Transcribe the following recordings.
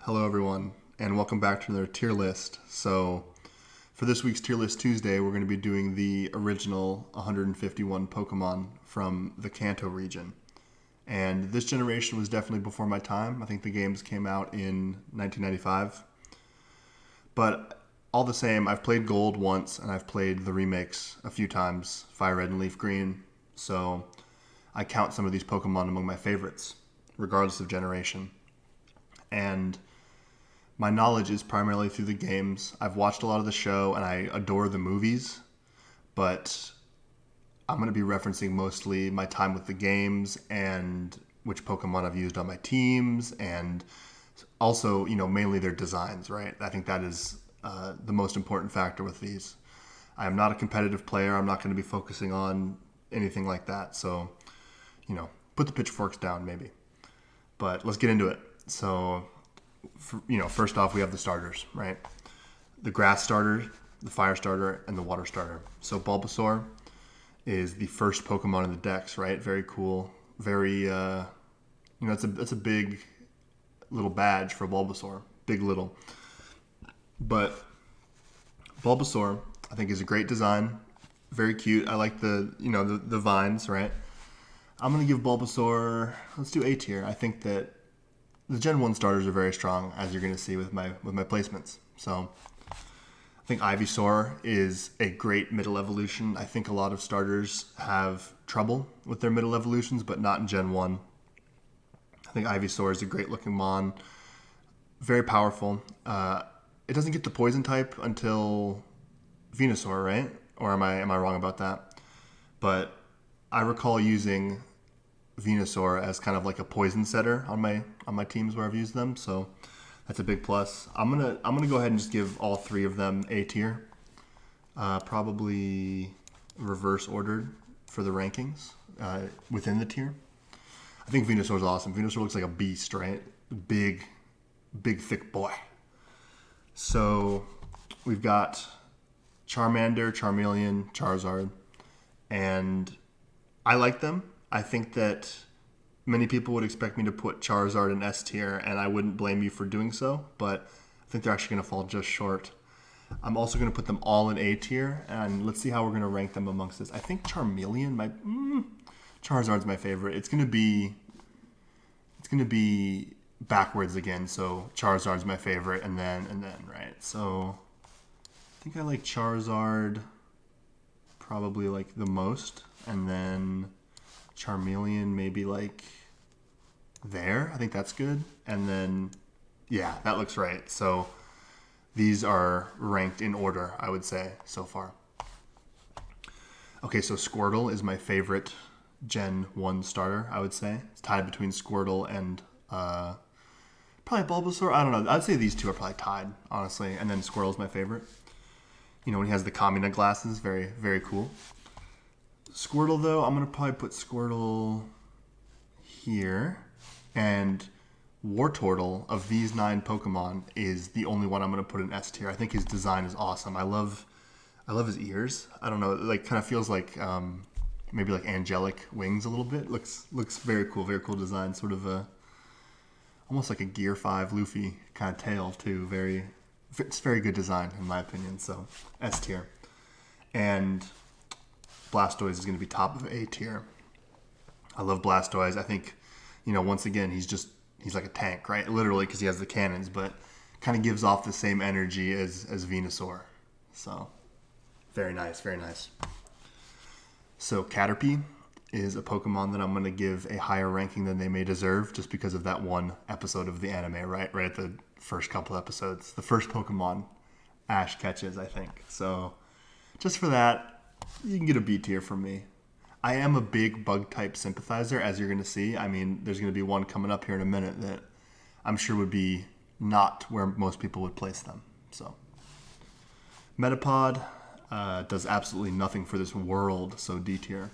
Hello, everyone, and welcome back to another tier list. So, for this week's Tier List Tuesday, we're going to be doing the original 151 Pokemon from the Kanto region. And this generation was definitely before my time. I think the games came out in 1995. But all the same, I've played Gold once, and I've played the remakes a few times, Fire Red and Leaf Green. So, I count some of these Pokemon among my favorites, regardless of generation. And my knowledge is primarily through the games. I've watched a lot of the show and I adore the movies, but I'm going to be referencing mostly my time with the games and which Pokemon I've used on my teams, and also, mainly their designs, right? I think that is the most important factor with these. I am not a competitive player. I'm not going to be focusing on anything like that. So, put the pitchforks down maybe. But let's get into it. So, first off, we have the starters, right? The grass starter, the fire starter, and the water starter. So Bulbasaur is the first Pokemon in the Dex, right? Very cool. Very, it's a big little badge for Bulbasaur. Big little. But Bulbasaur, I think, is a great design. Very cute. I like the vines, right? I'm going to give Bulbasaur, let's do A tier. I think that the Gen 1 starters are very strong, as you're going to see with my placements. So I think Ivysaur is a great middle evolution. I think a lot of starters have trouble with their middle evolutions, but not in Gen 1. I think Ivysaur is a great looking Mon. Very powerful. It doesn't get the poison type until Venusaur, right? Or am I wrong about that? But I recall using Venusaur as kind of like a poison setter on my teams where I've used them, so that's a big plus. I'm gonna go ahead and just give all three of them A tier, probably reverse ordered for the rankings within the tier. I think Venusaur's awesome. Venusaur looks like a beast, right? Big, thick boy. So we've got Charmander, Charmeleon, Charizard, and I like them. I think that many people would expect me to put Charizard in S tier, and I wouldn't blame you for doing so, but I think they're actually going to fall just short. I'm also going to put them all in A tier, and let's see how we're going to rank them amongst this. I think Charizard's my favorite. It's going to be backwards again, so Charizard's my favorite, and then, right? So I think I like Charizard probably like the most, and then Charmeleon maybe like there. I think that's good. And then, yeah, that looks right. So these are ranked in order, I would say, so far. Okay, so Squirtle is my favorite Gen 1 starter, I would say. It's tied between Squirtle and probably Bulbasaur. I don't know. I'd say these two are probably tied, honestly. And then Squirtle's my favorite. When he has the Kamina glasses, very, very cool. Squirtle, though, I'm going to probably put Squirtle here. And Wartortle, of these 9 Pokemon, is the only one I'm going to put in S tier. I think his design is awesome. I love his ears. I don't know, like kind of feels like maybe like angelic wings a little bit. Looks very cool design. Sort of almost like a Gear 5 Luffy kind of tail too. It's very good design in my opinion. So S tier. And Blastoise is going to be top of A tier. I love Blastoise. I think, once again, he's like a tank, right? Literally, because he has the cannons, but kind of gives off the same energy as Venusaur. So, very nice, very nice. So, Caterpie is a Pokemon that I'm going to give a higher ranking than they may deserve, just because of that one episode of the anime, right? Right at the first couple episodes. The first Pokemon Ash catches, I think. So, just for that, you can get a B tier from me. I am a big bug type sympathizer, as you're going to see. I mean, there's going to be one coming up here in a minute that I'm sure would be not where most people would place them. So, Metapod does absolutely nothing for this world, so D tier.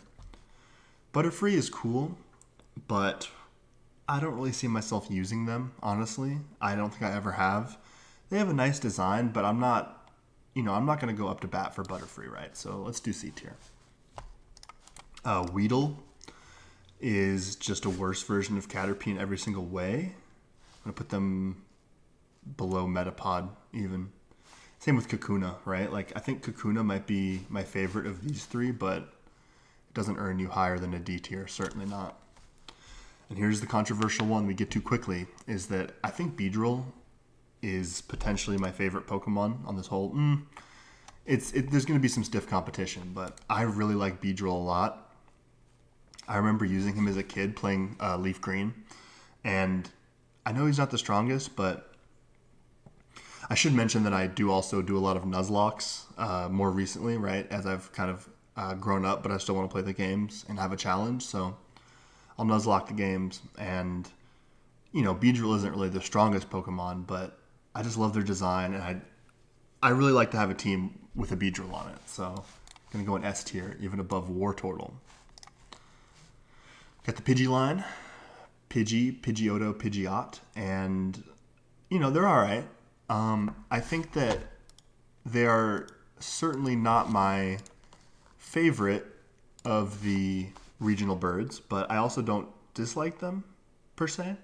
Butterfree is cool, but I don't really see myself using them, honestly. I don't think I ever have. They have a nice design, but I'm not going to go up to bat for Butterfree, right? So let's do C tier. Weedle is just a worse version of Caterpie in every single way. I'm going to put them below Metapod even. Same with Kakuna, right? Like, I think Kakuna might be my favorite of these three, but it doesn't earn you higher than a D tier. Certainly not. And here's the controversial one we get to quickly, is that I think Beedrill is potentially my favorite Pokemon on this whole... there's going to be some stiff competition, but I really like Beedrill a lot. I remember using him as a kid playing Leaf Green, and I know he's not the strongest, but I should mention that I do also do a lot of Nuzlocks more recently, right, as I've kind of grown up, but I still want to play the games and have a challenge, so I'll Nuzlocke the games, and, Beedrill isn't really the strongest Pokemon, but I just love their design, and I really like to have a team with a Beedrill on it, so I'm going to go in S tier, even above Wartortle. Got the Pidgey line, Pidgey, Pidgeotto, Pidgeot, and, they're all right. I think that they are certainly not my favorite of the regional birds, but I also don't dislike them, per se.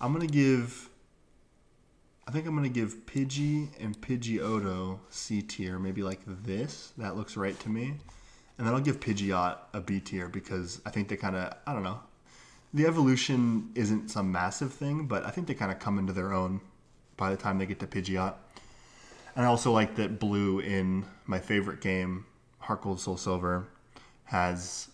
I think I'm going to give Pidgey and Pidgeotto C tier, maybe like this. That looks right to me. And then I'll give Pidgeot a B tier because I think they kind of, I don't know. The evolution isn't some massive thing, but I think they kind of come into their own by the time they get to Pidgeot. And I also like that Blue in my favorite game, Heart Gold Soul Silver, has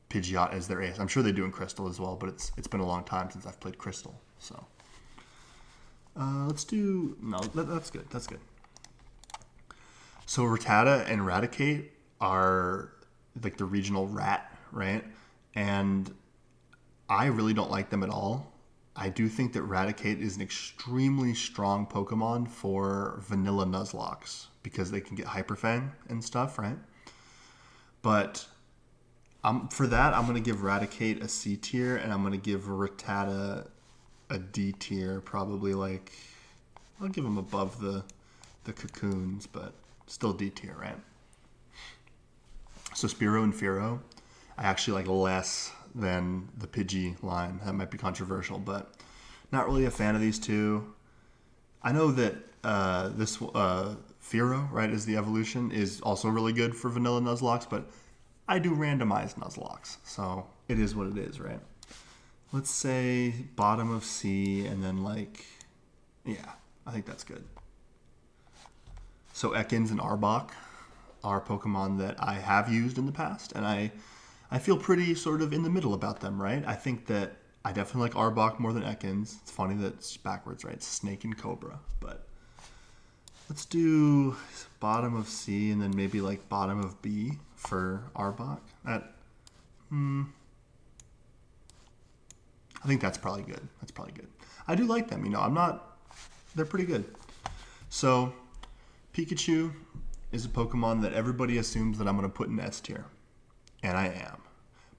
Pidgeot as their ace. I'm sure they do in Crystal as well, but it's been a long time since I've played Crystal. So that's good. That's good. So Rattata and Raticate are like the regional rat, right? And I really don't like them at all. I do think that Raticate is an extremely strong Pokemon for vanilla Nuzlocks because they can get Hyper Fang and stuff, right? But for that, I'm going to give Raticate a C tier, and I'm going to give Rattata a D tier, probably like... I'll give them above the Cocoons, but still D tier, right? So Spearow and Fearow, I actually like less than the Pidgey line. That might be controversial, but not really a fan of these two. I know that this Fearow, right, is the evolution, is also really good for vanilla Nuzlocks, but I do randomized Nuzlocks, so it is what it is, right? Let's say bottom of C, and then I think that's good. So Ekans and Arbok are Pokemon that I have used in the past, and I feel pretty sort of in the middle about them, right? I think that I definitely like Arbok more than Ekans. It's funny that it's backwards, right? It's Snake and Cobra, but let's do bottom of C and then maybe like bottom of B for Arbok. I think that's probably good. I do like them, they're pretty good. So Pikachu is a Pokemon that everybody assumes that I'm going to put in S tier. And I am.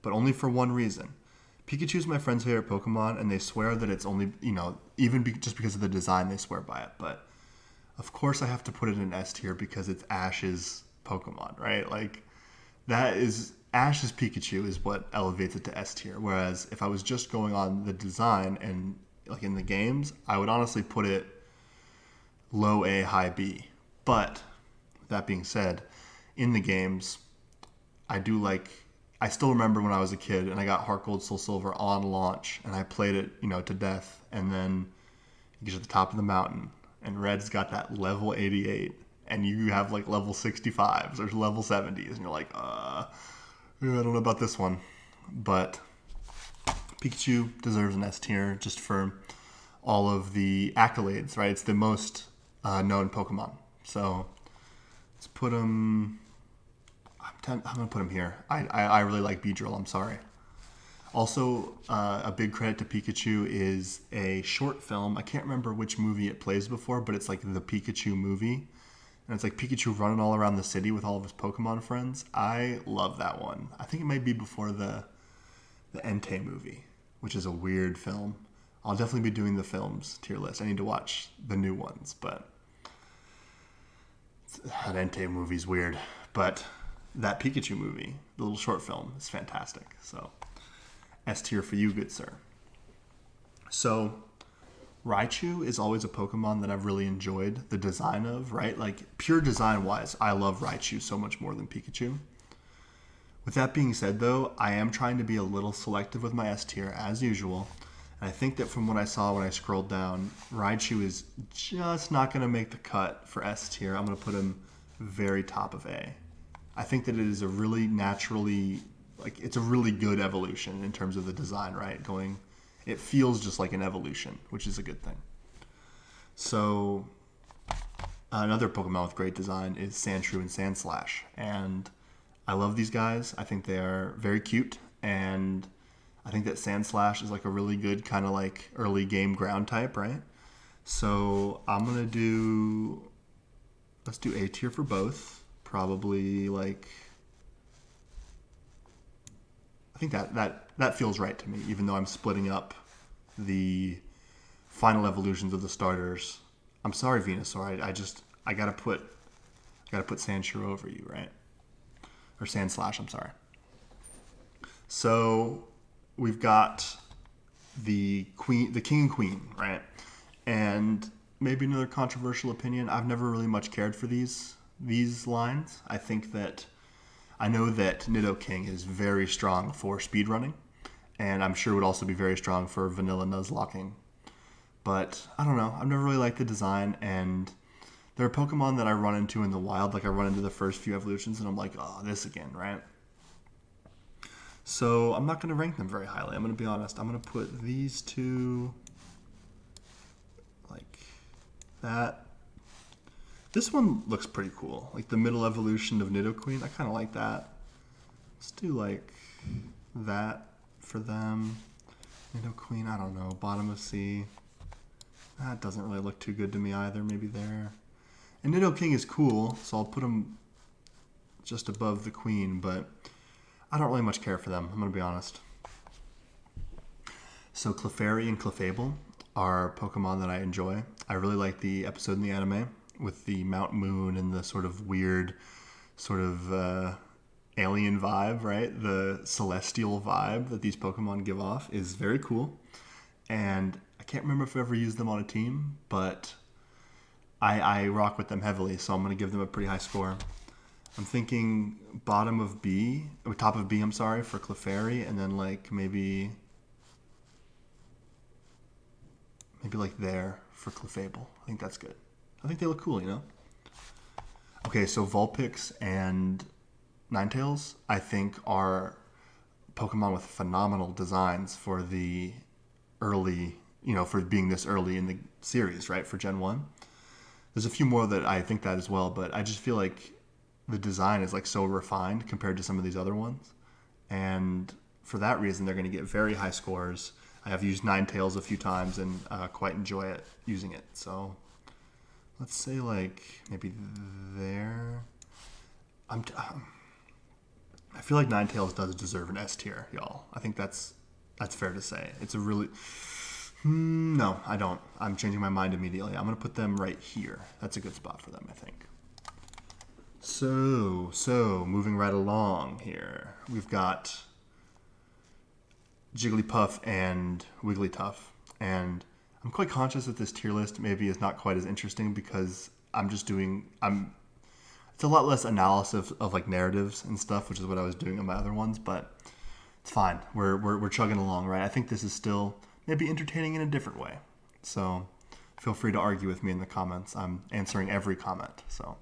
But only for one reason. Pikachu is my friend's favorite Pokemon, and they swear that it's only, just because of the design, they swear by it. But, of course, I have to put it in S tier because it's Ash's Pokemon, right? Like, Ash's Pikachu is what elevates it to S tier. Whereas, if I was just going on the design and, like, in the games, I would honestly put it low A, high B. But, that being said, in the games, I still remember when I was a kid and I got Heart Gold Soul Silver on launch and I played it, to death, and then you get to the top of the mountain and Red's got that level 88 and you have like level 65s or level 70s and you're like, I don't know about this one. But Pikachu deserves an S tier just for all of the accolades, right? It's the most known Pokemon. So let's put him... I'm going to put him here. I really like Beedrill. I'm sorry. Also, a big credit to Pikachu is a short film. I can't remember which movie it plays before, but it's like the Pikachu movie. And it's like Pikachu running all around the city with all of his Pokemon friends. I love that one. I think it might be before the Entei movie, which is a weird film. I'll definitely be doing the films tier list. I need to watch the new ones, but that Entei movie's weird. But that Pikachu movie, the little short film, is fantastic. So, S tier for you, good sir. So, Raichu is always a Pokemon that I've really enjoyed the design of, right? Like, pure design-wise, I love Raichu so much more than Pikachu. With that being said, though, I am trying to be a little selective with my S tier, as usual. And I think that from what I saw when I scrolled down, Raichu is just not going to make the cut for S tier. I'm going to put him very top of A. I think that it is a really naturally, like, it's a really good evolution in terms of the design, right? It feels just like an evolution, which is a good thing. So, another Pokemon with great design is Sandshrew and Sandslash. And I love these guys. I think they are very cute, and I think that Sandslash is like a really good kind of like early game ground type, right? So I'm going to let's do A tier for both. Probably like, I think that feels right to me, even though I'm splitting up the final evolutions of the starters. I'm sorry, Venusaur. I gotta put Sandshrew over you, right? Or Sandslash, I'm sorry. So we've got the king and queen, right? And maybe another controversial opinion. I've never really much cared for these lines. I know that Nidoking is very strong for speedrunning, and I'm sure would also be very strong for vanilla Nuzlocking. But I don't know. I've never really liked the design, and there are Pokemon that I run into in the wild, like I run into the first few evolutions, and I'm like, oh, this again, right? So I'm not going to rank them very highly. I'm going to be honest. I'm going to put these two like that. This one looks pretty cool. Like the middle evolution of Nidoqueen. I kind of like that. Let's do like that for them. Nidoqueen, I don't know. Bottom of C. That doesn't really look too good to me either. Maybe there. And Nidoking is cool, so I'll put him just above the Queen, but I don't really much care for them. I'm going to be honest. So Clefairy and Clefable are Pokemon that I enjoy. I really like the episode in the anime with the Mount Moon and the sort of weird, alien vibe, right? The celestial vibe that these Pokemon give off is very cool. And I can't remember if I ever used them on a team, but I rock with them heavily, so I'm going to give them a pretty high score. I'm thinking top of B, I'm sorry, for Clefairy, and then like maybe like there for Clefable. I think that's good. I think they look cool, you know? Okay, so Vulpix and Ninetales, I think, are Pokemon with phenomenal designs for the early, for being this early in the series, right, for Gen 1. There's a few more that I think that as well, but I just feel like the design is like so refined compared to some of these other ones. And for that reason, they're going to get very high scores. I have used Ninetales a few times and quite enjoy using it. So let's say like maybe there. I feel like Ninetales does deserve an S tier, y'all. I think that's fair to say. It's a really... No, I don't. I'm changing my mind immediately. I'm going to put them right here. That's a good spot for them, I think. So moving right along here. We've got Jigglypuff and Wigglytuff. And I'm quite conscious that this tier list maybe is not quite as interesting because it's a lot less analysis of like narratives and stuff, which is what I was doing on my other ones, but it's fine. We're chugging along, right? I think this is still maybe entertaining in a different way. So feel free to argue with me in the comments. I'm answering every comment. So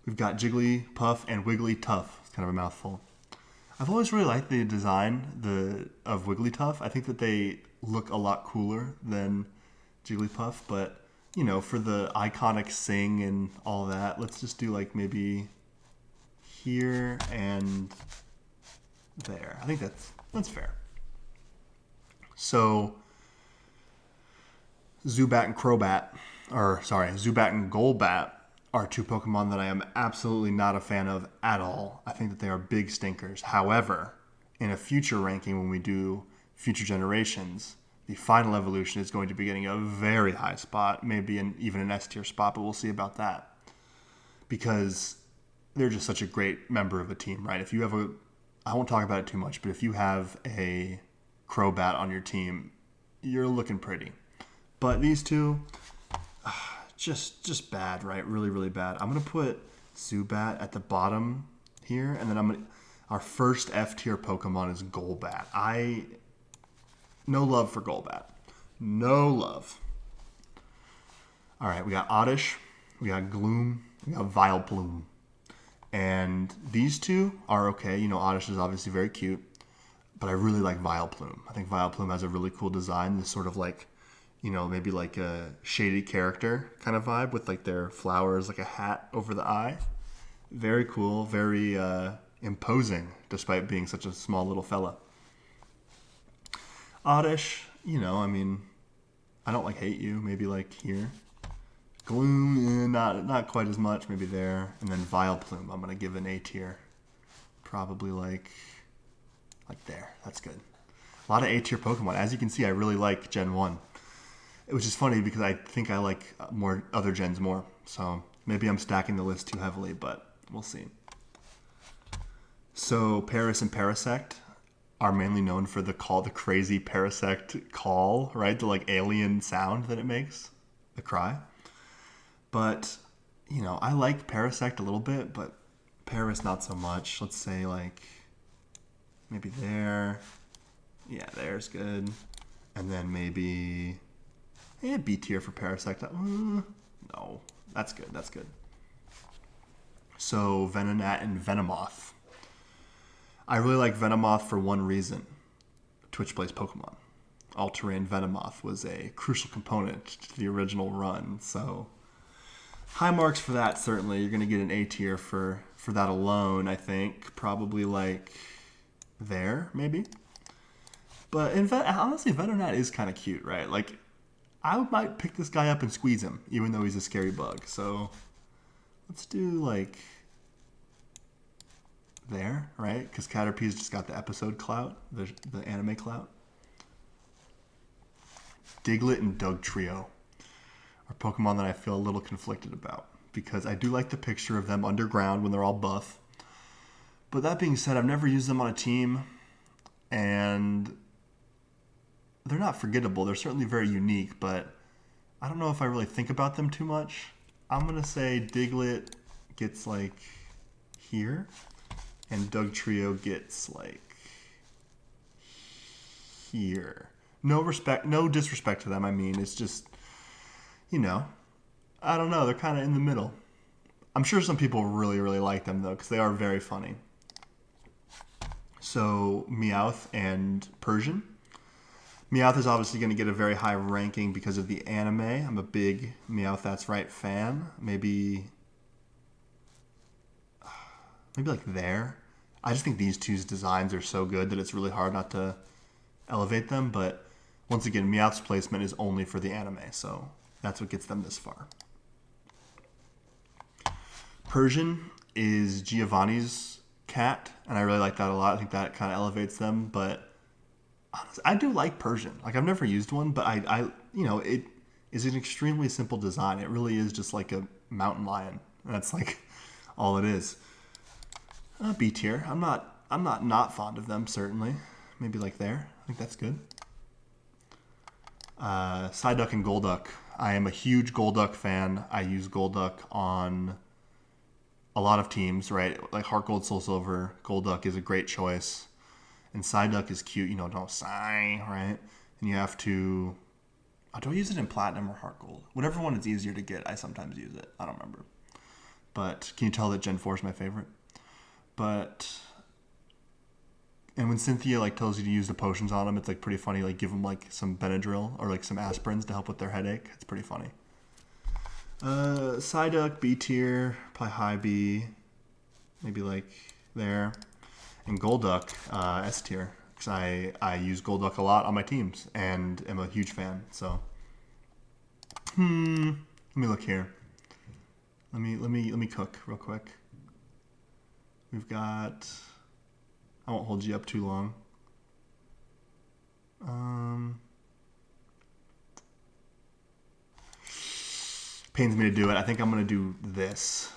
we've got Jigglypuff and Wigglytuff. It's kind of a mouthful. I've always really liked the design of Wigglytuff. I think that they look a lot cooler than Jigglypuff, but for the iconic sing and all that, let's just do like maybe here and there. I think that's fair. So Zubat and Zubat and Golbat are two Pokemon that I am absolutely not a fan of at all. I think that they are big stinkers. However, in a future ranking when we do future generations, the final evolution is going to be getting a very high spot, maybe even an S tier spot, but we'll see about that. Because they're just such a great member of a team, right? I won't talk about it too much, but if you have a Crobat on your team, you're looking pretty. But these two, just bad, right? Really, really bad. I'm gonna put Zubat at the bottom here, and then our first F tier Pokemon is Golbat. No love for Golbat. No love. All right, we got Oddish, we got Gloom, we got Vileplume. And these two are okay. You know, Oddish is obviously very cute, but I really like Vileplume. I think Vileplume has a really cool design. This sort of like, you know, maybe like a shady character kind of vibe with like their flowers, like a hat over the eye. Very cool, very imposing, despite being such a small little fella. Oddish, you know, I mean, I don't like hate you. Maybe like here. Gloom, not quite as much. Maybe there. And then Vileplume, I'm gonna give an A tier. Probably like there. That's good. A lot of A tier Pokemon. As you can see, I really like Gen 1. Which is funny because I think I like more other gens more. So maybe I'm stacking the list too heavily, but we'll see. So Paris and Parasect are mainly known for the crazy Parasect call, right? The like alien sound that it makes, the cry. But, you know, I like Parasect a little bit, but Paris not so much. Let's say like maybe there. Yeah, there's good. And then maybe B tier for Parasect. No, that's good. That's good. So Venonat and Venomoth. I really like Venomoth for one reason. Twitch plays Pokemon. All-terrain Venomoth was a crucial component to the original run, so high marks for that, certainly. You're going to get an A tier for that alone, I think. Probably like there, maybe. But honestly, Venonat is kind of cute, right? Like, I might pick this guy up and squeeze him, even though he's a scary bug. So let's do like there, right? Because Caterpie's just got the episode clout, the anime clout. Diglett and Dugtrio are Pokemon that I feel a little conflicted about because I do like the picture of them underground when they're all buff. But that being said, I've never used them on a team, and they're not forgettable. They're certainly very unique, but I don't know if I really think about them too much. I'm going to say Diglett gets like here, and Dugtrio gets like here. No disrespect to them. I mean, it's just, you know, I don't know. They're kind of in the middle. I'm sure some people really, really like them, though, because they are very funny. So, Meowth and Persian. Meowth is obviously going to get a very high ranking because of the anime. I'm a big Meowth That's Right fan. Maybe like there. I just think these two's designs are so good that it's really hard not to elevate them, but once again, Meowth's placement is only for the anime, so that's what gets them this far. Persian is Giovanni's cat, and I really like that a lot. I think that kind of elevates them, but honestly, I do like Persian. Like, I've never used one, but I it is an extremely simple design. It really is just like a mountain lion. That's like all it is. B tier. I'm not fond of them, certainly. Maybe like there. I think that's good. Psyduck and Golduck. I am a huge Golduck fan. I use Golduck on a lot of teams, right? Like Heart Gold, Soul Silver. Golduck is a great choice. And Psyduck is cute. You know, don't sigh, right? And you have to... do I use it in Platinum or Heart Gold? Whatever one is easier to get, I sometimes use it. I don't remember. But can you tell that Gen 4 is my favorite? And when Cynthia like tells you to use the potions on them, it's like pretty funny. Like give them like some Benadryl or like some aspirins to help with their headache. It's pretty funny. Psyduck, B tier, probably high B, maybe like there. And Golduck, S tier, because I use Golduck a lot on my teams and am a huge fan. So, let me look here. Let me cook real quick. We've got. I won't hold you up too long. Pains me to do it. I think I'm gonna do this.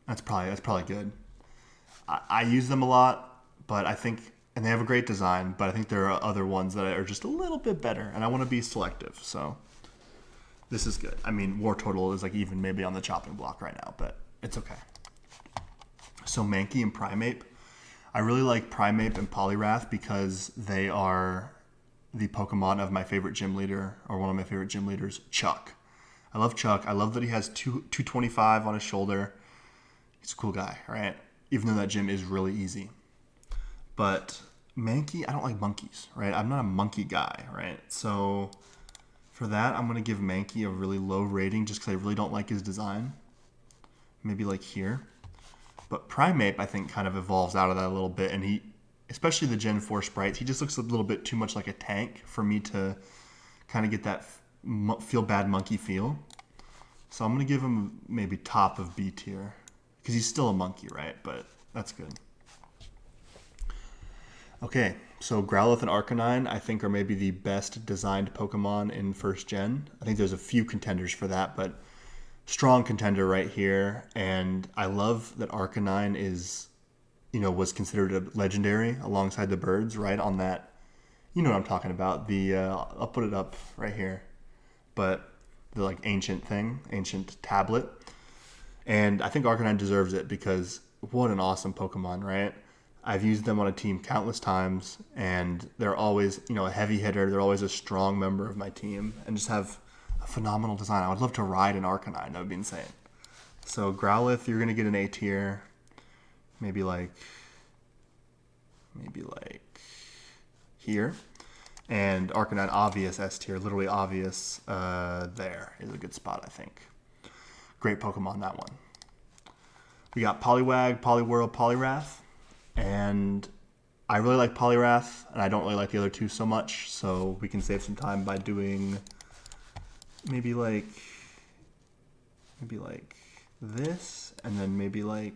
That's probably good. I use them a lot, but I think and they have a great design, but I think there are other ones that are just a little bit better, and I want to be selective. So this is good. I mean, War Turtle is like even maybe on the chopping block right now, but it's okay. So Mankey and Primeape. I really like Primeape and Poliwrath because they are the Pokemon of my favorite gym leader, or one of my favorite gym leaders, Chuck. I love Chuck. I love that he has 225 on his shoulder. He's a cool guy, right? Even though that gym is really easy. But Mankey, I don't like monkeys, right? I'm not a monkey guy, right? So for that, I'm going to give Mankey a really low rating just because I really don't like his design. Maybe like here. But Primeape, I think, kind of evolves out of that a little bit. And he, especially the Gen 4 sprites, he just looks a little bit too much like a tank for me to kind of get that feel bad monkey feel. So I'm going to give him maybe top of B tier. Because he's still a monkey, right? But that's good. Okay, so Growlithe and Arcanine, I think, are maybe the best designed Pokemon in first gen. I think there's a few contenders for that, but strong contender right here. And I love that Arcanine is, was considered a legendary alongside the birds, right? On that, you know what I'm talking about. The I'll put it up right here, but the like ancient tablet. And I think Arcanine deserves it because what an awesome Pokemon, right? I've used them on a team countless times, and they're always, a heavy hitter. They're always a strong member of my team, and just have a phenomenal design. I would love to ride an Arcanine. That would be insane. So Growlithe, you're gonna get an A tier, maybe like here, and Arcanine obvious S tier, literally obvious. There is a good spot, I think. Great Pokemon, that one. We got Poliwag, Poliwhirl, Poliwrath. And I really like Poliwrath, and I don't really like the other two so much, so we can save some time by doing maybe like this, and then maybe like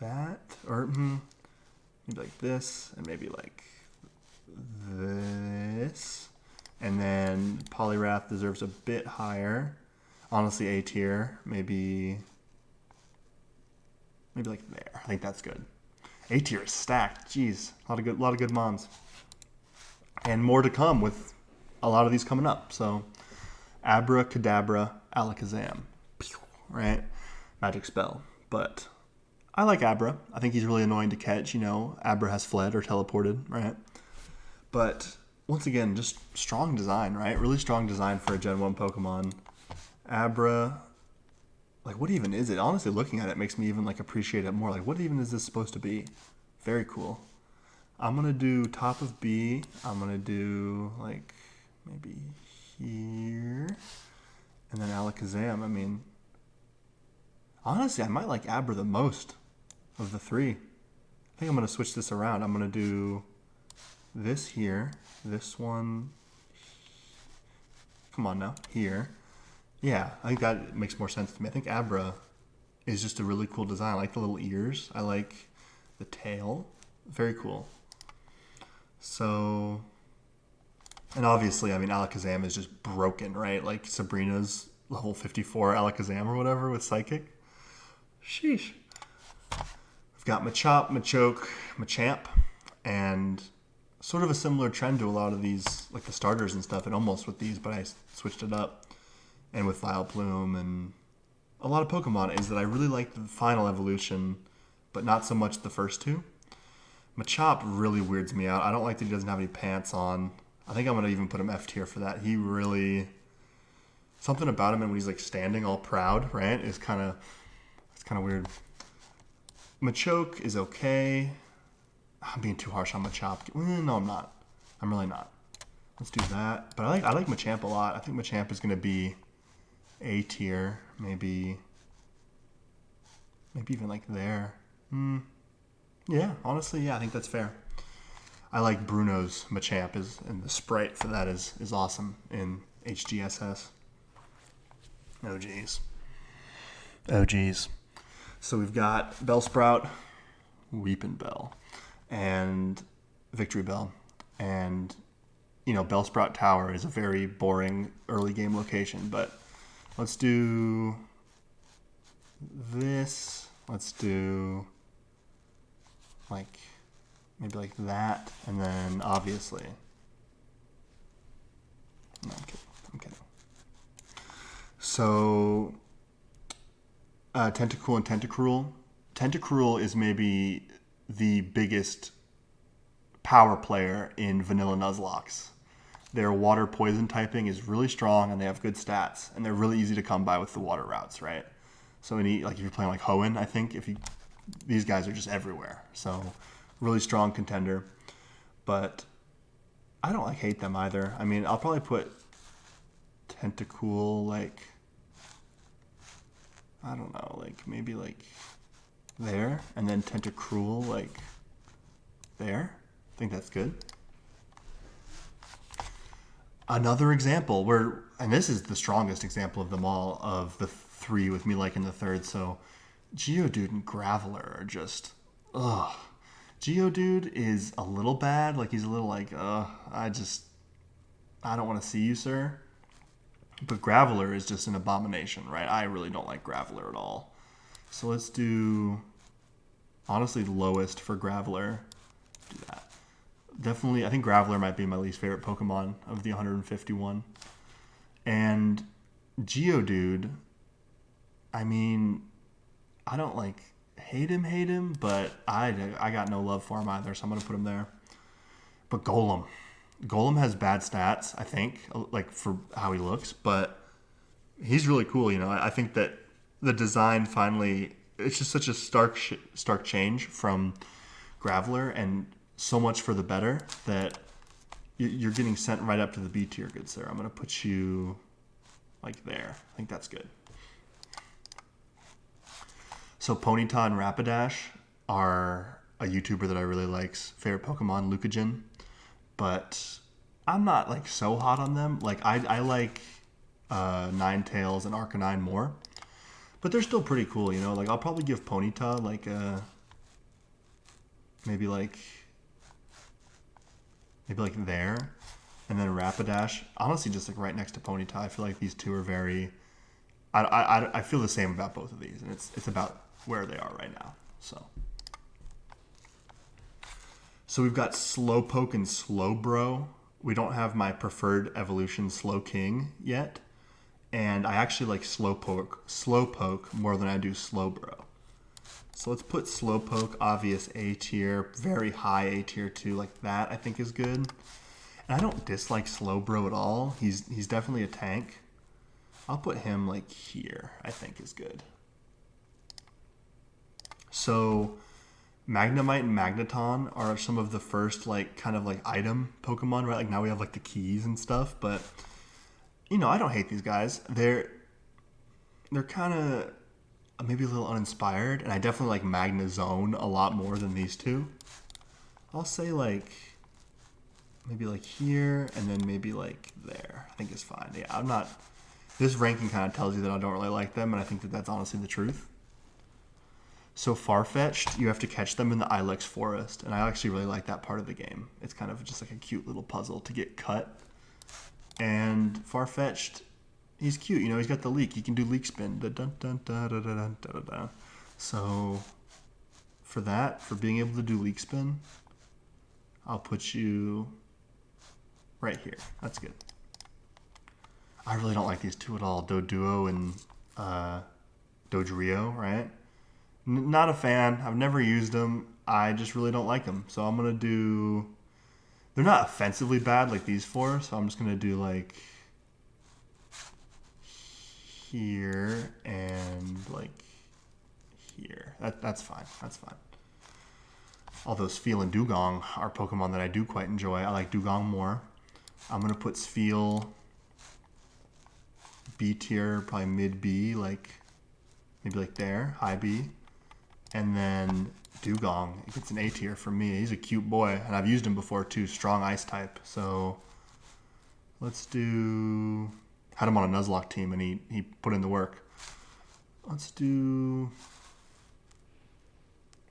that, or maybe like this, and maybe like this. And then Poliwrath deserves a bit higher. Honestly, A tier, maybe like there. I think that's good. A tier is stacked. Jeez, a lot of good mons, and more to come with a lot of these coming up. So, Abracadabra, Alakazam, right? Magic spell, but I like Abra. I think he's really annoying to catch. Abra has fled or teleported, right? But once again, just strong design, right? Really strong design for a Gen 1 Pokemon. Abra. Like, what even is it? Honestly, looking at it makes me even, appreciate it more. Like, what even is this supposed to be? Very cool. I'm going to do top of B. I'm going to do, maybe here. And then Alakazam. I mean, honestly, I might like Abra the most of the three. I think I'm going to switch this around. I'm going to do this here. This one. Come on now. Here. Yeah, I think that makes more sense to me. I think Abra is just a really cool design. I like the little ears. I like the tail. Very cool. So, and obviously, Alakazam is just broken, right? Like Sabrina's level 54 Alakazam or whatever with Psychic. Sheesh. We've got Machop, Machoke, Machamp, and sort of a similar trend to a lot of these, like the starters and stuff, and almost with these, but I switched it up. And with Vileplume and a lot of Pokemon is that I really like the final evolution, but not so much the first two. Machop really weirds me out. I don't like that he doesn't have any pants on. I think I'm going to even put him F tier for that. He really... Something about him and when he's standing all proud, right, it's kind of weird. Machoke is okay. I'm being too harsh on Machop. No, I'm not. I'm really not. Let's do that. But I like Machamp a lot. I think Machamp is going to be A tier, maybe even there. Yeah, honestly, yeah, I think that's fair. I like Bruno's Machamp, and the sprite for that is awesome in HGSS. Oh geez. So we've got Bellsprout, Weepin' Bell, and Victory Bell, and Bellsprout Tower is a very boring early game location, but let's do this. Let's do like maybe like that, and then obviously. No, I'm kidding. So, Tentacool and Tentacruel. Tentacruel is maybe the biggest power player in vanilla Nuzlocke. Their water poison typing is really strong, and they have good stats, and they're really easy to come by with the water routes, right? So if you're playing like Hoenn, I think these guys are just everywhere. So really strong contender, but I don't hate them either. I mean, I'll probably put Tentacool I don't know, maybe there, and then Tentacruel there. I think that's good. Another example and this is the strongest example of them all, of the three with me liking the third. So Geodude and Graveler are just, ugh. Geodude is a little bad. He's a little I don't want to see you, sir. But Graveler is just an abomination, right? I really don't like Graveler at all. So let's do, honestly, lowest for Graveler. Do that. Definitely, I think Graveler might be my least favorite Pokemon of the 151. And Geodude, I mean, I don't hate him, but I got no love for him either, so I'm going to put him there. But Golem has bad stats, I think, for how he looks, but he's really cool, I think that the design finally, it's just such a stark change from Graveler, and so much for the better that you're getting sent right up to the B tier, good sir. I'm going to put you there. I think that's good. So Ponyta and Rapidash are a YouTuber that I really like's favorite Pokemon, Lucagen. But I'm not so hot on them. I like Ninetales and Arcanine more. But they're still pretty cool, I'll probably give Ponyta maybe there, and then Rapidash, honestly, just right next to Ponyta. I feel like these two are very. I feel the same about both of these, and it's about where they are right now. So we've got Slowpoke and Slowbro. We don't have my preferred evolution, Slowking, yet, and I actually like Slowpoke more than I do Slowbro. So let's put Slowpoke, obvious A tier, very high A tier too, that I think is good. And I don't dislike Slowbro at all. He's definitely a tank. I'll put him here, I think is good. So Magnemite and Magneton are some of the first item Pokemon, right? Now we have the keys and stuff, but I don't hate these guys. They're kind of maybe a little uninspired, and I definitely like Magnezone a lot more than these two. I'll say maybe here, and then maybe there. I think is fine. Yeah, I'm not. This ranking kind of tells you that I don't really like them, and I think that that's honestly the truth. So Farfetch'd, you have to catch them in the Ilex Forest, and I actually really like that part of the game. It's kind of just a cute little puzzle to get cut. And Farfetch'd, he's cute, he's got the leak. He can do leak spin. So for that, for being able to do leak spin, I'll put you right here. That's good. I really don't like these two at all, Doduo and Dodrio, right? Not a fan. I've never used them. I just really don't like them. So I'm going to do... They're not offensively bad like these four, so I'm just going to do here and here. That's fine. That's fine. Although Spheal and Dugong are Pokemon that I do quite enjoy. I like Dugong more. I'm going to put Spheal B tier, probably mid B, maybe there, high B. And then Dugong, it gets an A tier from me. He's a cute boy, and I've used him before too. Strong ice type. So let's do... Had him on a Nuzlocke team, and he put in the work. Let's do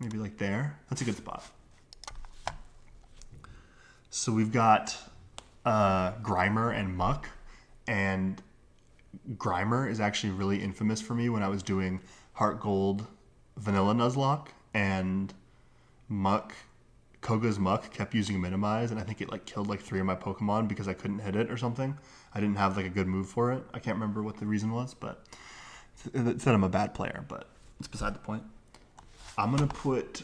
maybe there. That's a good spot. So we've got Grimer and Muck, and Grimer is actually really infamous for me when I was doing Heart Gold Vanilla Nuzlocke, and Muck, Koga's Muck kept using Minimize, and I think it like killed like 3 of my Pokemon because I couldn't hit it or something. I didn't have like a good move for it. I can't remember what the reason was, but it said I'm a bad player, but it's beside the point. I'm going to put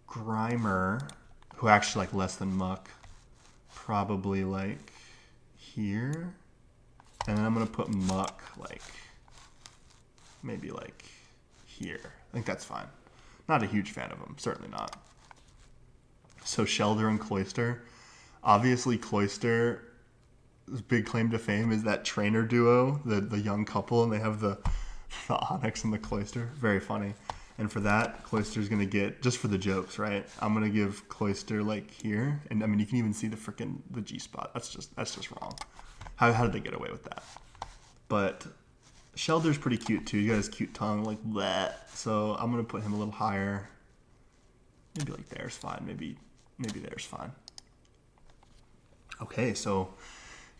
Grimer, who actually like less than Muck, probably like here. And then I'm going to put Muck like maybe like here. I think that's fine. Not a huge fan of him. Certainly not. So Shelder and Cloyster. Obviously Cloyster's big claim to fame is that trainer duo, the young couple, and they have the Onyx and the Cloyster. Very funny. And for that, Cloyster's going to get, just for the jokes, right? I'm going to give Cloyster like here. And I mean, you can even see the G-spot. That's just wrong. How did they get away with that? But Shelder's pretty cute too. He got his cute tongue like that. So I'm going to put him a little higher. Maybe like there's fine. Maybe there's fine. Okay, so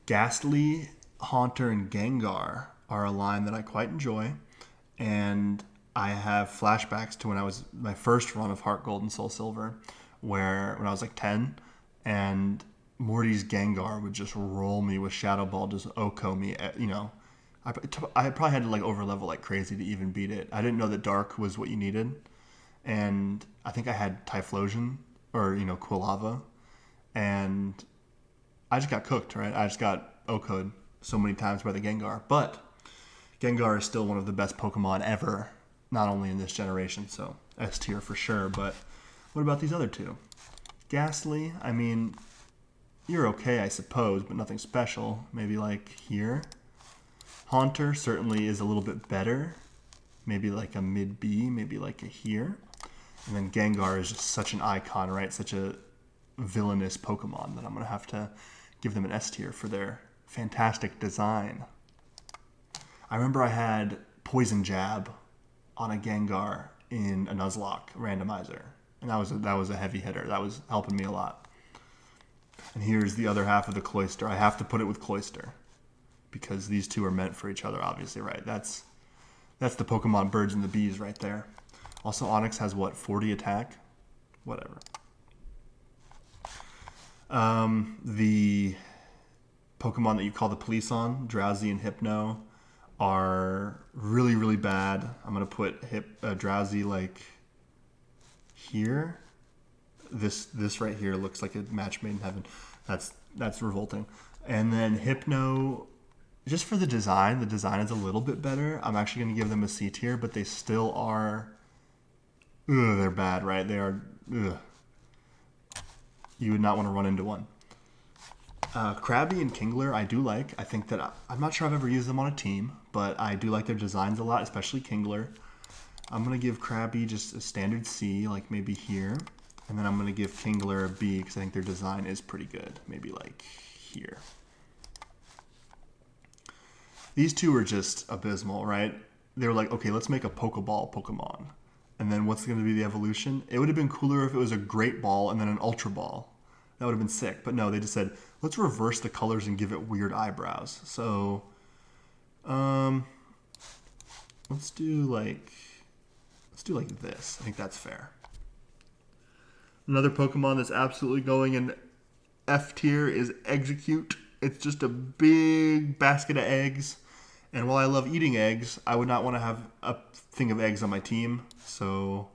Ghastly, Haunter, and Gengar are a line that I quite enjoy. And I have flashbacks to when I was my first run of Heart Gold and Soul Silver, where when I was like 10, and Morty's Gengar would just roll me with Shadow Ball, just Oko me. You know, I probably had to like overlevel like crazy to even beat it. I didn't know that Dark was what you needed, and I think I had Typhlosion or Quilava, and I just got cooked. Right, I just got Oko'd so many times by the Gengar, but Gengar is still one of the best Pokemon ever. Not only in this generation, so S tier for sure, but what about these other two? Ghastly, I mean, you're okay, I suppose, but nothing special. Maybe like here. Haunter certainly is a little bit better. Maybe like a mid-B, maybe like a here. And then Gengar is just such an icon, right? Such a villainous Pokemon that I'm going to have to give them an S tier for their fantastic design. I remember I had Poison Jab on a Gengar in a Nuzlocke randomizer. And that was a heavy hitter. That was helping me a lot. And here's the other half of the Cloyster. I have to put it with Cloyster because these two are meant for each other, obviously, right? That's the Pokemon birds and the bees right there. Also, Onyx has what, 40 attack? Whatever. The Pokemon that you call the police on, Drowsy and Hypno, are really, really bad. I'm going to put Drowsy like here. This right here looks like a match made in heaven. That's revolting. And then Hypno, just for the design is a little bit better. I'm actually going to give them a C tier, but they still are, they're bad, right? They are, you would not want to run into one. Krabby and Kingler, I do like. I think that I'm not sure I've ever used them on a team, but I do like their designs a lot, especially Kingler. I'm going to give Krabby just a standard C, like maybe here. And then I'm going to give Kingler a B because I think their design is pretty good. Maybe like here. These two are just abysmal, right? They were like, okay, let's make a Pokeball Pokemon. And then what's going to be the evolution? It would have been cooler if it was a Great Ball and then an Ultra Ball. That would have been sick. But no, they just said, let's reverse the colors and give it weird eyebrows. So, let's do like this. I think that's fair. Another Pokemon that's absolutely going in F tier is Execute. It's just a big basket of eggs. And while I love eating eggs, I would not want to have a thing of eggs on my team. So,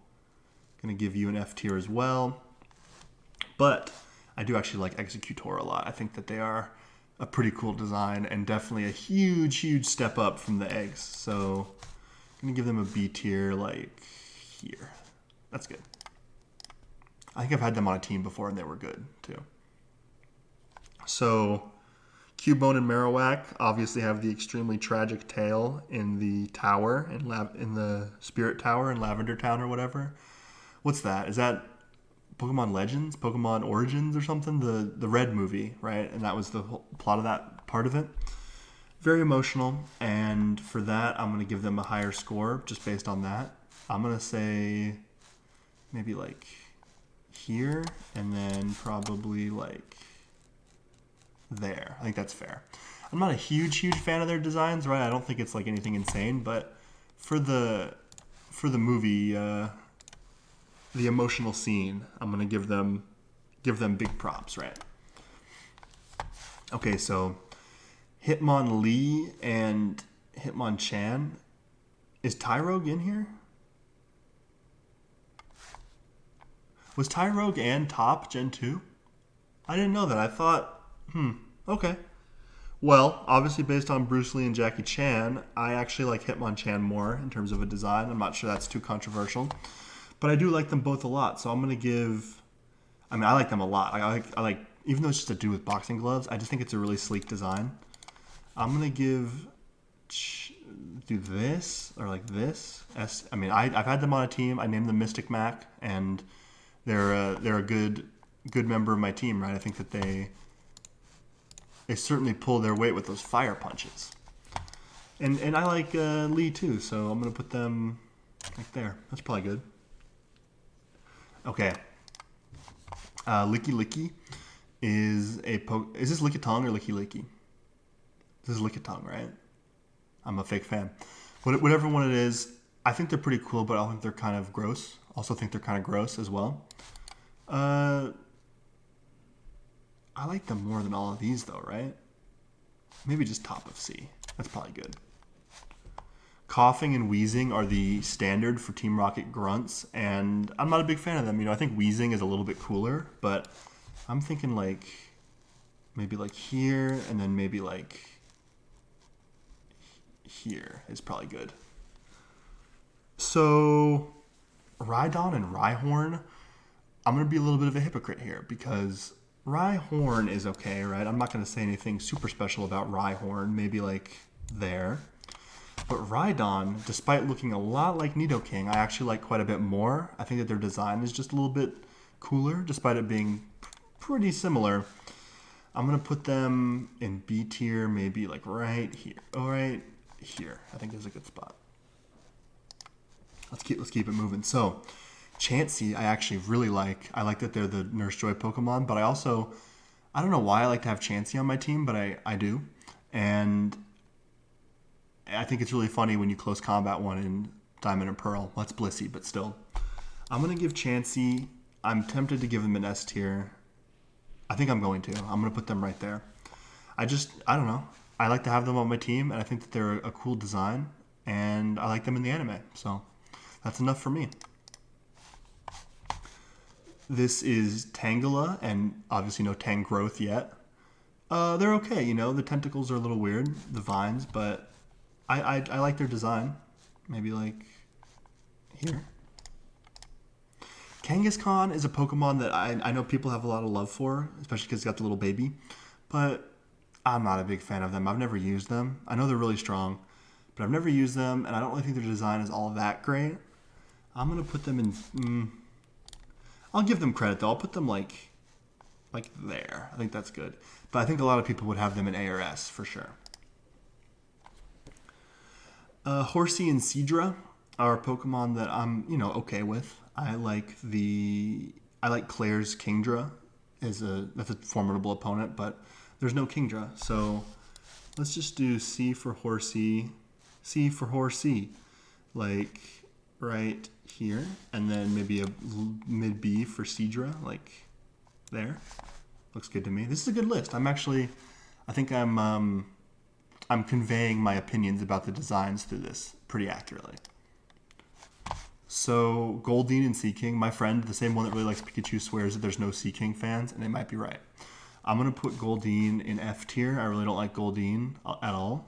I'm going to give you an F tier as well. But I do actually like Executor a lot. I think that they are a pretty cool design and definitely a huge, huge step up from the eggs. So I'm going to give them a B tier like here. That's good. I think I've had them on a team before and they were good too. So Cubone and Marowak obviously have the extremely tragic tale in the tower, in the Spirit Tower in Lavender Town or whatever. What's that? Is that Pokemon Legends, Pokemon Origins or something? The Red movie, right? And that was the whole plot of that part of it. Very emotional, and for that, I'm going to give them a higher score just based on that. I'm going to say maybe like here, and then probably like there. I think that's fair. I'm not a huge fan of their designs, right? I don't think it's like anything insane, but for the movie, the emotional scene. I'm gonna give them big props, right? Okay, so Hitmonlee and Hitmonchan. Is Tyrogue in here? Was Tyrogue and Top Gen 2? I didn't know that. I thought, okay. Well, obviously based on Bruce Lee and Jackie Chan, I actually like Hitmonchan more in terms of a design. I'm not sure that's too controversial. But I do like them both a lot, so I'm going to give... I mean, I like them a lot. I like even though it's just a dude with boxing gloves, I just think it's a really sleek design. I'm going to do this, or like this. I mean, I've had them on a team. I named them Mystic Mac, and they're a good member of my team, right? I think that they certainly pull their weight with those fire punches. And I like Lee too, so I'm going to put them like there. That's probably good. Okay. Licky Licky is is this Lickitung or Licky Licky? This is Lickitung, right? I'm a fake fan. Whatever one it is, I think they're pretty cool, but I think they're kind of gross. Also think they're kind of gross as well. I like them more than all of these though, right? Maybe just top of C. That's probably good. Coughing and wheezing are the standard for Team Rocket grunts, and I'm not a big fan of them. You know, I think wheezing is a little bit cooler, but I'm thinking like maybe like here, and then maybe like here is probably good. So Rhydon and Rhyhorn, I'm going to be a little bit of a hypocrite here because Rhyhorn is okay, right? I'm not going to say anything super special about Rhyhorn, maybe like there. But Rhydon, despite looking a lot like Nidoking, I actually like quite a bit more. I think that their design is just a little bit cooler, despite it being pretty similar. I'm going to put them in B tier, maybe like right here. Oh, right here. I think is a good spot. Let's keep it moving. So, Chansey, I actually really like. I like that they're the Nurse Joy Pokemon, but I don't know why I like to have Chansey on my team, but I do. And I think it's really funny when you close combat one in Diamond and Pearl. Well, that's Blissey, but still. I'm going to give Chansey, I'm tempted to give them an S tier. I think I'm going to. I'm going to put them right there. I don't know. I like to have them on my team, and I think that they're a cool design, and I like them in the anime. So that's enough for me. This is Tangela, and obviously no Tangrowth yet. They're okay, you know. The tentacles are a little weird, the vines, but I like their design. Maybe like here. Kangaskhan is a Pokemon that I know people have a lot of love for, especially because it's got the little baby. But I'm not a big fan of them. I've never used them. I know they're really strong, but I've never used them, and I don't really think their design is all that great. I'm going to put them in... I'll give them credit, though. I'll put them like there. I think that's good. But I think a lot of people would have them in A or S for sure. Horsey and Seadra are Pokemon that I'm, okay with. I like Claire's Kingdra. That's a formidable opponent, but there's no Kingdra. So let's just do C for Horsey, C for Horsey, like right here, and then maybe a mid B for Seadra, like there. Looks good to me. This is a good list. I think I'm conveying my opinions about the designs through this pretty accurately. So Goldeen and Seaking, my friend, the same one that really likes Pikachu, swears that there's no Seaking fans, and they might be right. I'm going to put Goldeen in F tier. I really don't like Goldeen at all.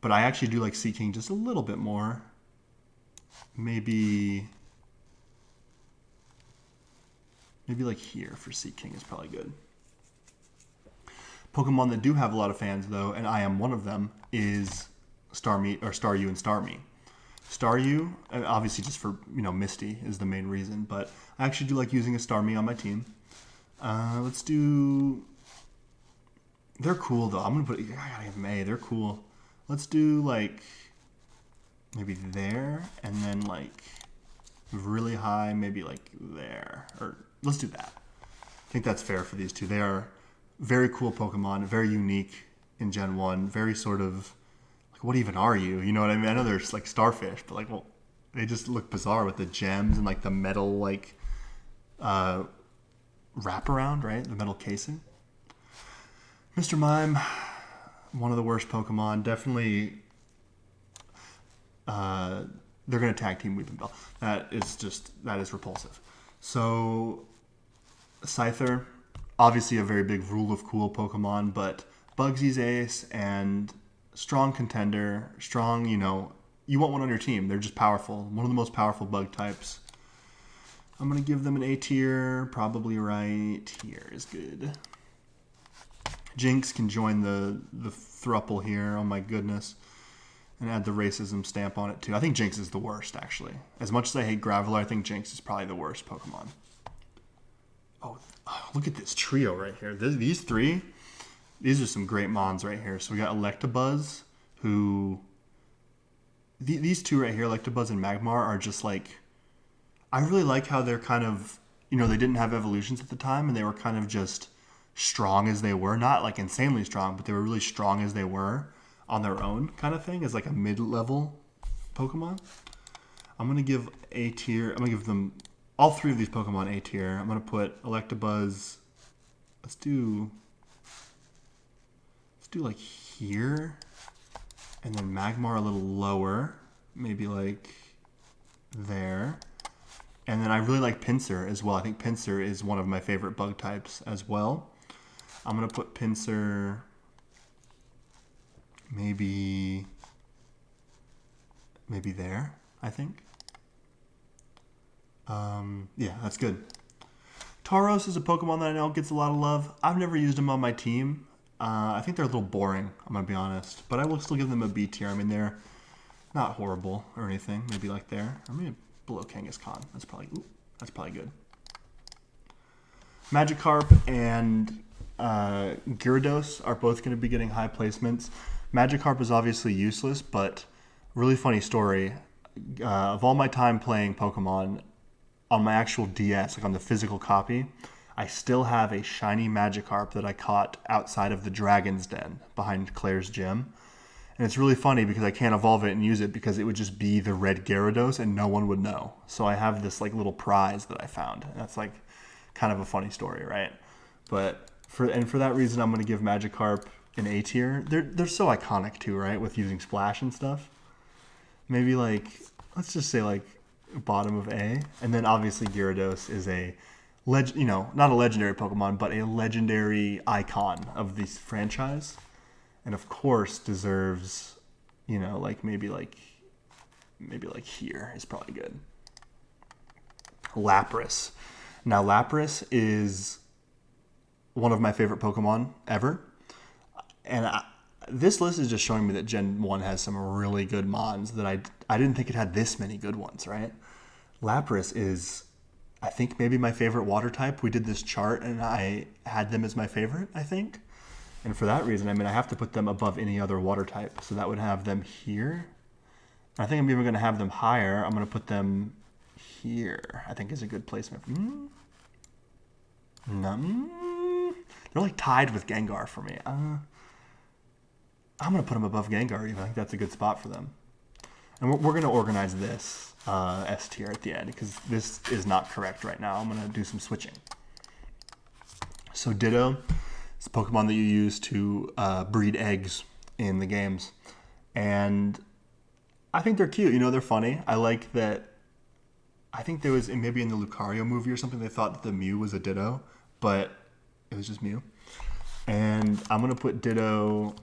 But I actually do like Seaking just a little bit more. Maybe like here for Seaking is probably good. Pokemon that do have a lot of fans, though, and I am one of them, is Staryu and Starmie. Staryu, obviously just for, Misty is the main reason, but I actually do like using a Starmie on my team. Let's do... They're cool, though. I gotta give them A. They're cool. Let's do, maybe there, and then, really high, maybe, there. Or let's do that. I think that's fair for these two. They are very cool Pokemon, very unique in Gen 1, very sort of... what even are you? You know what I mean? I know there's starfish, but They just look bizarre with the gems and like the metal like wraparound, right? The metal casing. Mr. Mime, one of the worst Pokemon. Definitely, they're going to tag team Weepinbell. That is repulsive. So, Scyther, obviously a very big rule of cool Pokemon, but Bugsy's ace and strong contender, strong, you want one on your team. They're just powerful. One of the most powerful bug types. I'm going to give them an A tier. Probably right here is good. Jinx can join the thruple here. Oh my goodness. And add the racism stamp on it too. I think Jinx is the worst, actually. As much as I hate Graveler, I think Jinx is probably the worst Pokemon. Oh, look at this trio right here. These three, these are some great mons right here. So we got Electabuzz, who... These two right here, Electabuzz and Magmar, are just like... I really like how they're kind of... they didn't have evolutions at the time, and they were kind of just strong as they were. Not like insanely strong, but they were really strong as they were on their own kind of thing, as like a mid-level Pokemon. I'm going to give A tier. I'm going to give them all three of these Pokemon A tier. I'm going to put Electabuzz. Let's do like here. And then Magmar a little lower. Maybe like there. And then I really like Pinsir as well. I think Pinsir is one of my favorite bug types as well. I'm going to put Pinsir maybe there, I think. Yeah, that's good. Tauros is a Pokemon that I know gets a lot of love. I've never used them on my team. I think they're a little boring, I'm going to be honest. But I will still give them a B tier. I mean, they're not horrible or anything. Maybe like there. Or maybe below Kangaskhan. That's probably good. Magikarp and Gyarados are both going to be getting high placements. Magikarp is obviously useless, but really funny story. Of all my time playing Pokemon, on my actual DS, like on the physical copy, I still have a shiny Magikarp that I caught outside of the Dragon's Den behind Claire's gym. And it's really funny because I can't evolve it and use it because it would just be the red Gyarados and no one would know. So I have this like little prize that I found. That's like kind of a funny story, right? But for that reason, I'm going to give Magikarp an A tier. They're so iconic too, right? With using Splash and stuff. Maybe like, let's just say like bottom of A. And then obviously Gyarados is a not a legendary Pokemon, but a legendary icon of this franchise. And of course deserves, like maybe like here is probably good. Lapras. Now Lapras is one of my favorite Pokemon ever. And this list is just showing me that Gen 1 has some really good mons that I didn't think it had this many good ones, right? Lapras is, I think, maybe my favorite water type. We did this chart and I had them as my favorite, I think. And for that reason, I have to put them above any other water type. So that would have them here. I think I'm even going to have them higher. I'm going to put them here, I think is a good placement. They're like tied with Gengar for me. I'm going to put them above Gengar even. I think that's a good spot for them. And we're going to organize this S tier at the end because this is not correct right now. I'm going to do some switching. So Ditto is a Pokemon that you use to breed eggs in the games. And I think they're cute. They're funny. I like that. I think there was maybe in the Lucario movie or something they thought that the Mew was a Ditto, but it was just Mew. And I'm going to put Ditto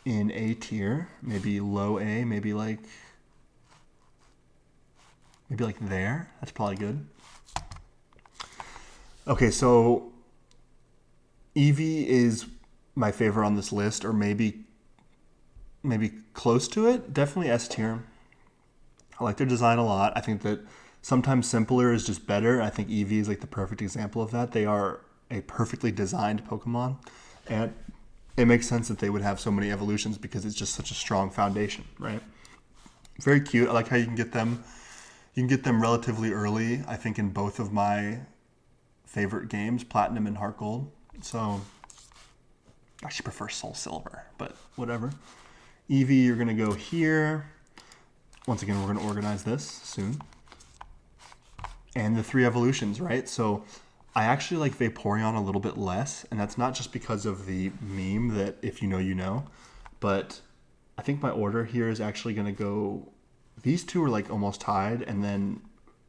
in A tier, maybe low A, maybe like there. That's probably good. Okay, so Eevee is my favorite on this list, or maybe close to it. Definitely S tier. I like their design a lot. I think that sometimes simpler is just better. I think Eevee is like the perfect example of that. They are a perfectly designed Pokemon, and it makes sense that they would have so many evolutions because it's just such a strong foundation, right? Very cute. I like how you can get them. You can get them relatively early. I think in both of my favorite games, Platinum and Heart Gold. So I actually prefer Soul Silver, but whatever. Eevee, you're gonna go here. once again, we're going to organize this soon. And the 3 evolutions, right? So I actually like Vaporeon a little bit less, and that's not just because of the meme that if you know, you know, but I think my order here is actually going to go, these two are like almost tied, and then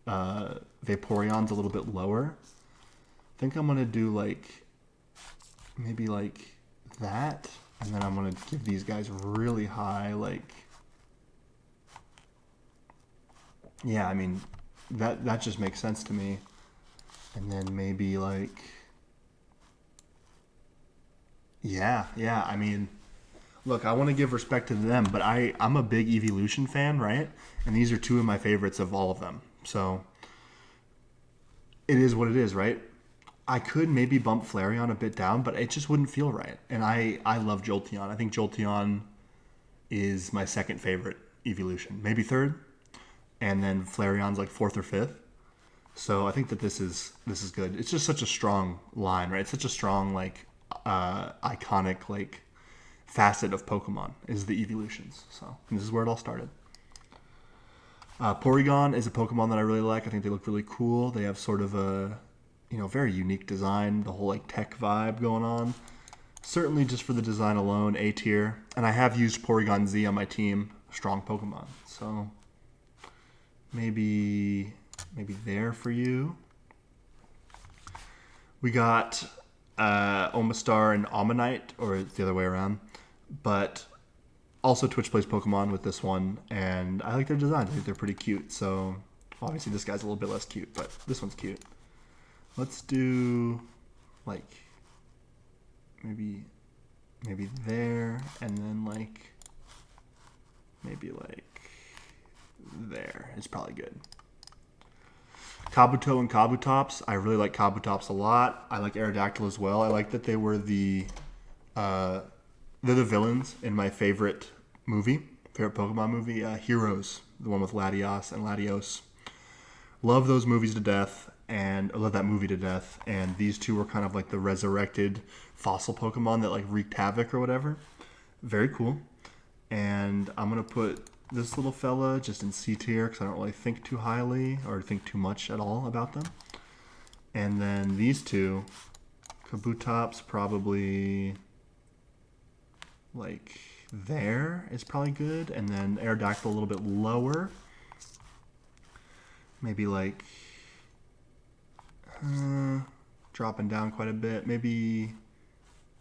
Vaporeon's a little bit lower. I think I'm going to do like, maybe like that, and then I'm going to give these guys really high, like, yeah, I mean, that just makes sense to me. And then maybe like, yeah, I mean, look, I want to give respect to them, but I'm a big Evolution fan, right? And these are 2 of my favorites of all of them. So it is what it is, right? I could maybe bump Flareon a bit down, but it just wouldn't feel right. And I love Jolteon. I think Jolteon is my second favorite evolution, maybe third, and then Flareon's like 4th or 5th. So I think that this is good. It's just such a strong line, right? It's such a strong like iconic like facet of Pokemon is the evolutions. So this is where it all started. Porygon is a Pokemon that I really like. I think they look really cool. They have sort of a very unique design, the whole like tech vibe going on. Certainly just for the design alone, A tier. And I have used Porygon Z on my team, strong Pokemon. So maybe there for you. We got Omastar and Omanyte, or it's the other way around. But also Twitch plays Pokemon with this one, and I like their designs. I think they're pretty cute. So obviously this guy's a little bit less cute, but this one's cute. Let's do like maybe there, and then like maybe like there is probably good. Kabuto and Kabutops. I really like Kabutops a lot. I like Aerodactyl as well. I like that they were they're the villains in my favorite Pokemon movie, Heroes, the one with Latios and Latios. Love those movies to death, and I love that movie to death. And these 2 were kind of like the resurrected fossil Pokemon that like wreaked havoc or whatever. Very cool. And I'm gonna put this little fella just in C tier because I don't really think too highly or think too much at all about them. And then these 2, Kabutops probably like there is probably good, and then Aerodactyl a little bit lower. Maybe like dropping down quite a bit. Maybe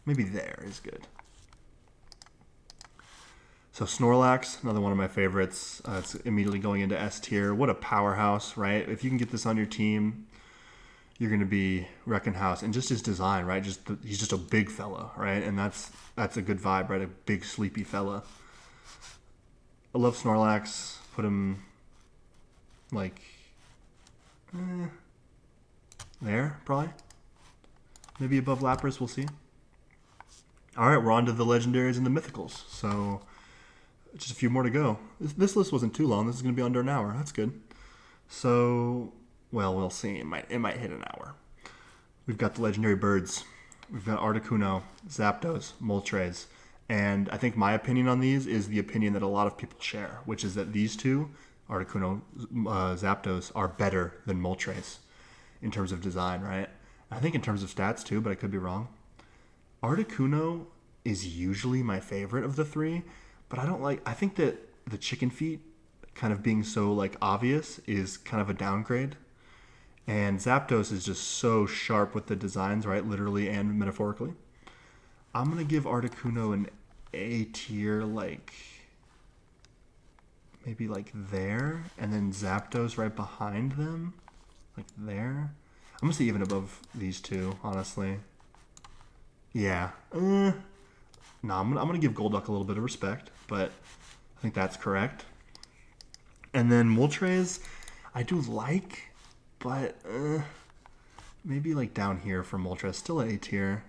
there is good. So Snorlax, another one of my favorites. It's immediately going into S tier. What a powerhouse, right? If you can get this on your team, you're going to be wrecking house. And just his design, right? He's just a big fella, right? And that's a good vibe, right? A big sleepy fella. I love Snorlax. Put him like there, probably. Maybe above Lapras, we'll see. All right, we're on to the legendaries and the mythicals. So just a few more to go. This list wasn't too long. This is going to be under an hour. That's good. So, well, we'll see. It might hit an hour. We've got the legendary birds. We've got Articuno, Zapdos, Moltres. And I think my opinion on these is the opinion that a lot of people share, which is that these 2, Articuno, Zapdos, are better than Moltres in terms of design, right? I think in terms of stats too, but I could be wrong. Articuno is usually my favorite of the 3, but I think that the chicken feet kind of being so like obvious is kind of a downgrade. And Zapdos is just so sharp with the designs, right? Literally and metaphorically. I'm going to give Articuno an A tier, like maybe like there, and then Zapdos right behind them, like there. I'm going to say even above these 2, honestly. Yeah. No, I'm gonna give Golduck a little bit of respect, but I think that's correct. And then Moltres, I do like, but maybe like down here for Moltres, still at A tier.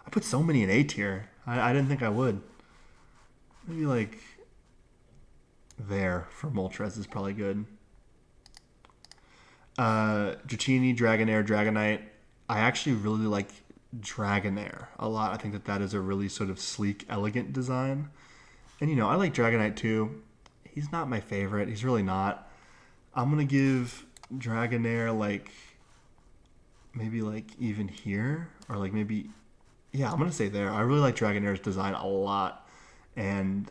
I put so many in A tier. I didn't think I would. Maybe like there for Moltres is probably good. Dratini, Dragonair, Dragonite. I actually really like Dragonair a lot. I think that is a really sort of sleek, elegant design. And, I like Dragonite too. he's not my favorite. He's really not. I'm going to give Dragonair, like, maybe, like, even here. Or, like, maybe... Yeah, I'm going to say there. I really like Dragonair's design a lot. And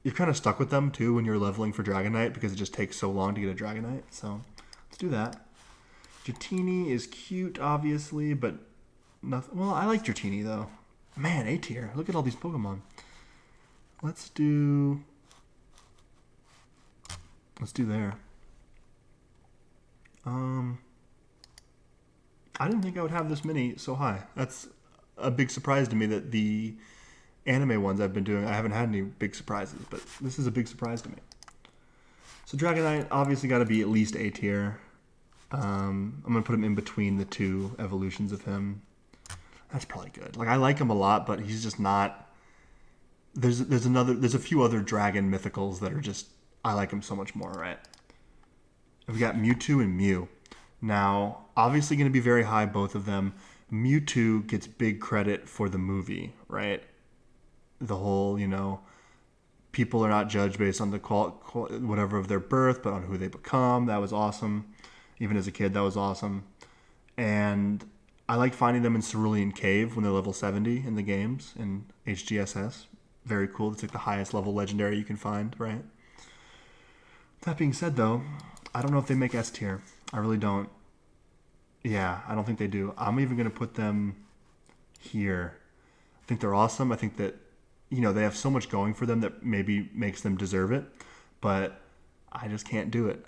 you're kind of stuck with them, too, when you're leveling for Dragonite, because it just takes so long to get a Dragonite. So, let's do that. Dratini is cute, obviously, but nothing... Well, I like Dratini, though. Man, A tier. Look at all these Pokemon. Let's do there. I didn't think I would have this many so high. That's a big surprise to me that the anime ones I've been doing, I haven't had any big surprises, but this is a big surprise to me. So Dragonite obviously got to be at least A tier. I'm going to put him in between the two evolutions of him. That's probably good. Like, I like him a lot, but he's just not... There's a few other dragon mythicals that are just... I like him so much more, right? We got Mewtwo and Mew. Now, obviously going to be very high, both of them. Mewtwo gets big credit for the movie, right? The whole, people are not judged based on the whatever of their birth, but on who they become. That was awesome. Even as a kid, that was awesome. And I like finding them in Cerulean Cave when they're level 70 in the games in HGSS. Very cool. It's like the highest level legendary you can find, right? That being said, though, I don't know if they make S tier. I really don't. Yeah, I don't think they do. I'm even going to put them here. I think they're awesome. I think that, they have so much going for them that maybe makes them deserve it. But I just can't do it.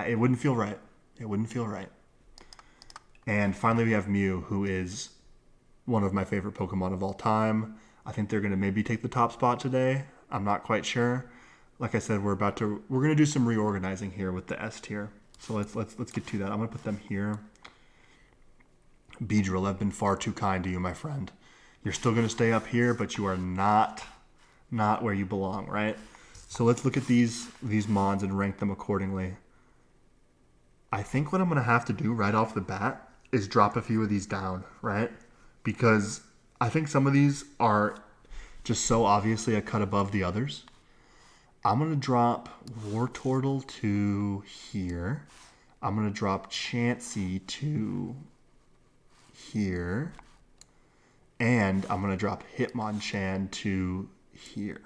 It wouldn't feel right. It wouldn't feel right. And finally, we have Mew, who is one of my favorite Pokemon of all time. I think they're going to maybe take the top spot today. I'm not quite sure. Like I said, we're going to do some reorganizing here with the S tier. So let's get to that. I'm going to put them here. Beedrill, I've been far too kind to you, my friend. You're still going to stay up here, but you are not where you belong, right? So let's look at these mons and rank them accordingly. I think what I'm going to have to do right off the bat is drop a few of these down, right? Because I think some of these are just so obviously a cut above the others. I'm going to drop Wartortle to here. I'm going to drop Chansey to here. And I'm going to drop Hitmonchan to here.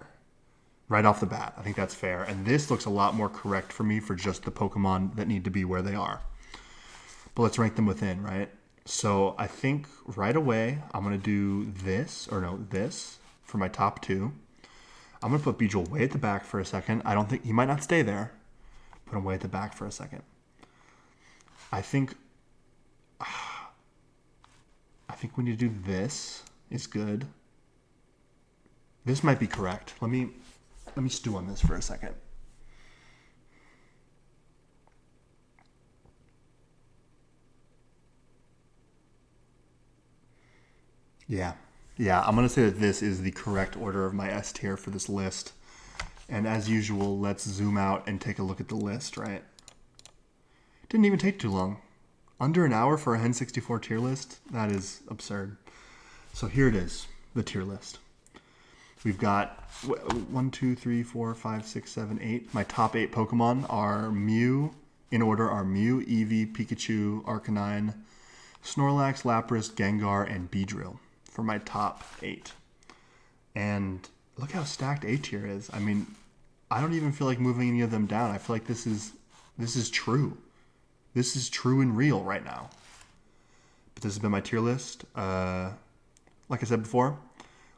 Right off the bat. I think that's fair. And this looks a lot more correct for me for just the Pokemon that need to be where they are. But let's rank them within, right? So I think right away I'm going to do this for my top two. I'm going to put Beedrill way at the back for a second. I don't think... He might not stay there. Put him way at the back for a second. I think we need to do this. Is good. This might be correct. Let me stew on this for a second. Yeah, I'm going to say that this is the correct order of my S tier for this list. And as usual, let's zoom out and take a look at the list, right? Didn't even take too long. Under an hour for a Hen 64 tier list? That is absurd. So here it is, the tier list. We've got 1, 2, 3, 4, 5, 6, 7, 8. My top 8 Pokemon are Mew. In order are Mew, Eevee, Pikachu, Arcanine, Snorlax, Lapras, Gengar, and Beedrill for my top 8. And look how stacked A tier is. I mean, I don't even feel like moving any of them down. I feel like this is true. This is true and real right now. But this has been my tier list. Like I said before,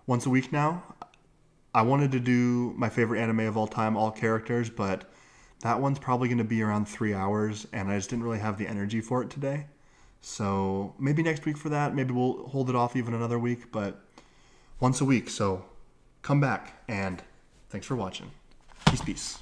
once a week now. I wanted to do my favorite anime of all time, all characters, but that one's probably going to be around 3 hours, and I just didn't really have the energy for it today. So maybe next week for that. Maybe we'll hold it off even another week, but once a week. So come back, and thanks for watching. Peace.